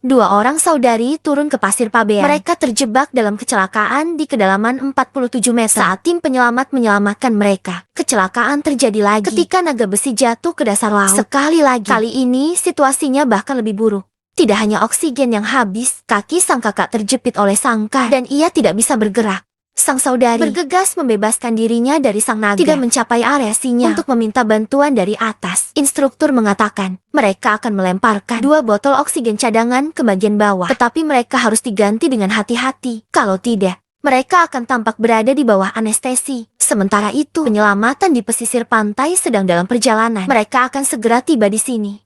Dua orang saudari turun ke pasir pabean. Mereka terjebak dalam kecelakaan di kedalaman 47 meter. Saat tim penyelamat menyelamatkan mereka, kecelakaan terjadi lagi ketika naga besi jatuh ke dasar laut. Sekali lagi. Kali ini situasinya bahkan lebih buruk. Tidak hanya oksigen yang habis, kaki sang kakak terjepit oleh sangkar dan ia tidak bisa bergerak. Sang saudari bergegas membebaskan dirinya dari sang naga. Tidak mencapai area sinyal untuk meminta bantuan dari atas. Instruktur mengatakan, mereka akan melemparkan 2 botol oksigen cadangan ke bagian bawah. Tetapi mereka harus diganti dengan hati-hati. Kalau tidak, mereka akan tampak berada di bawah anestesi. Sementara itu, penyelamatan di pesisir pantai sedang dalam perjalanan. Mereka akan segera tiba di sini.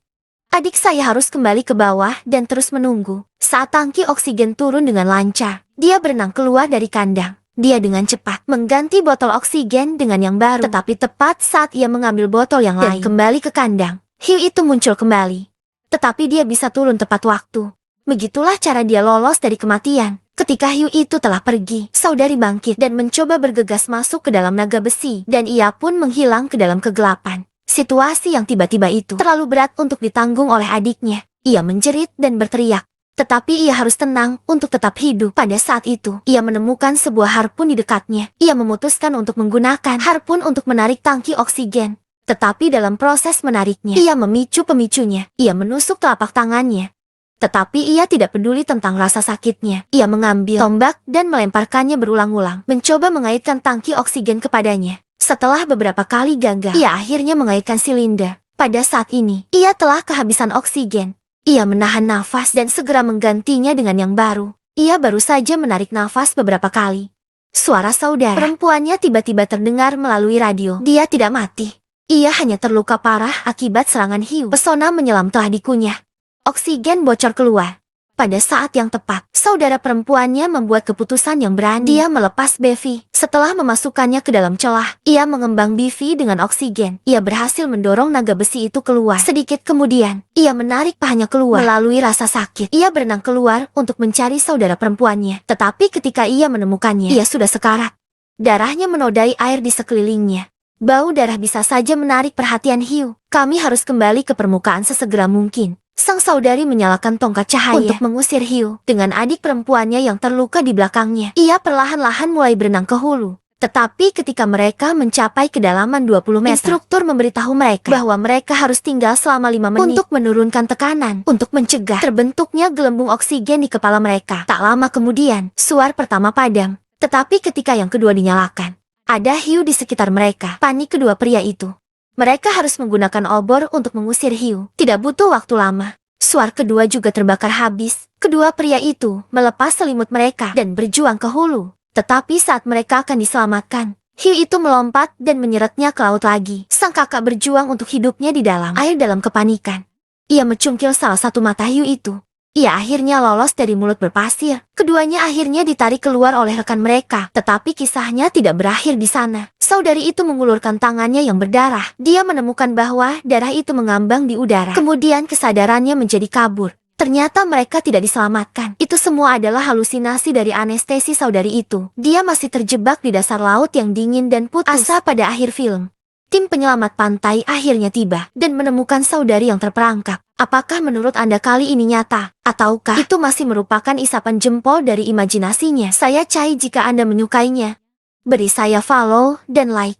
Adik saya harus kembali ke bawah dan terus menunggu. Saat tangki oksigen turun dengan lancar, dia berenang keluar dari kandang. Dia dengan cepat mengganti botol oksigen dengan yang baru. Tetapi tepat saat ia mengambil botol yang lain dan kembali ke kandang, hiu itu muncul kembali. Tetapi dia bisa turun tepat waktu. Begitulah cara dia lolos dari kematian. Ketika hiu itu telah pergi, saudari bangkit dan mencoba bergegas masuk ke dalam naga besi. Dan ia pun menghilang ke dalam kegelapan. Situasi yang tiba-tiba itu terlalu berat untuk ditanggung oleh adiknya. Ia menjerit dan berteriak. Tetapi ia harus tenang untuk tetap hidup. Pada saat itu, ia menemukan sebuah harpun di dekatnya. Ia memutuskan untuk menggunakan harpun untuk menarik tangki oksigen. Tetapi dalam proses menariknya, ia memicu pemicunya. Ia menusuk telapak tangannya. Tetapi ia tidak peduli tentang rasa sakitnya. Ia mengambil tombak dan melemparkannya berulang-ulang, mencoba mengaitkan tangki oksigen kepadanya. Setelah beberapa kali gagal, ia akhirnya mengaitkan silinder. Pada saat ini, ia telah kehabisan oksigen. Ia menahan nafas dan segera menggantinya dengan yang baru. Ia baru saja menarik nafas beberapa kali. Suara saudara perempuannya tiba-tiba terdengar melalui radio. Dia tidak mati. Ia hanya terluka parah akibat serangan hiu. Pesona menyelam telah dikunyah. Oksigen bocor keluar. Pada saat yang tepat, saudara perempuannya membuat keputusan yang berani. Dia melepas Bevi. Setelah memasukkannya ke dalam celah, ia mengembang Bevi dengan oksigen. Ia berhasil mendorong naga besi itu keluar. Sedikit kemudian, ia menarik pahanya keluar. Melalui rasa sakit, ia berenang keluar untuk mencari saudara perempuannya. Tetapi ketika ia menemukannya, ia sudah sekarat. Darahnya menodai air di sekelilingnya. Bau darah bisa saja menarik perhatian hiu. Kami harus kembali ke permukaan sesegera mungkin. Sang saudari menyalakan tongkat cahaya untuk mengusir hiu. Dengan adik perempuannya yang terluka di belakangnya, ia perlahan-lahan mulai berenang ke hulu. Tetapi ketika mereka mencapai kedalaman 20 meter, instruktur memberitahu mereka bahwa mereka harus tinggal selama 5 menit untuk menurunkan tekanan, untuk mencegah terbentuknya gelembung oksigen di kepala mereka. Tak lama kemudian, suar pertama padam. Tetapi ketika yang kedua dinyalakan, ada hiu di sekitar mereka. Panik kedua pria itu. Mereka harus menggunakan obor untuk mengusir hiu. Tidak butuh waktu lama. Suar kedua juga terbakar habis. Kedua pria itu melepas selimut mereka dan berjuang ke hulu. Tetapi saat mereka akan diselamatkan, hiu itu melompat dan menyeretnya ke laut lagi. Sang kakak berjuang untuk hidupnya di dalam air dalam kepanikan. Ia mencungkil salah satu mata hiu itu. Ia akhirnya lolos dari mulut berpasir. Keduanya akhirnya ditarik keluar oleh rekan mereka. Tetapi kisahnya tidak berakhir di sana. Saudari itu mengulurkan tangannya yang berdarah. Dia menemukan bahwa darah itu mengambang di udara. Kemudian kesadarannya menjadi kabur. Ternyata mereka tidak diselamatkan. Itu semua adalah halusinasi dari anestesi saudari itu. Dia masih terjebak di dasar laut yang dingin dan putus asa pada akhir film. Tim penyelamat pantai akhirnya tiba dan menemukan saudari yang terperangkap. Apakah menurut Anda kali ini nyata? Ataukah itu masih merupakan isapan jempol dari imajinasinya? Saya Chai jika Anda menyukainya. Beri saya follow dan like.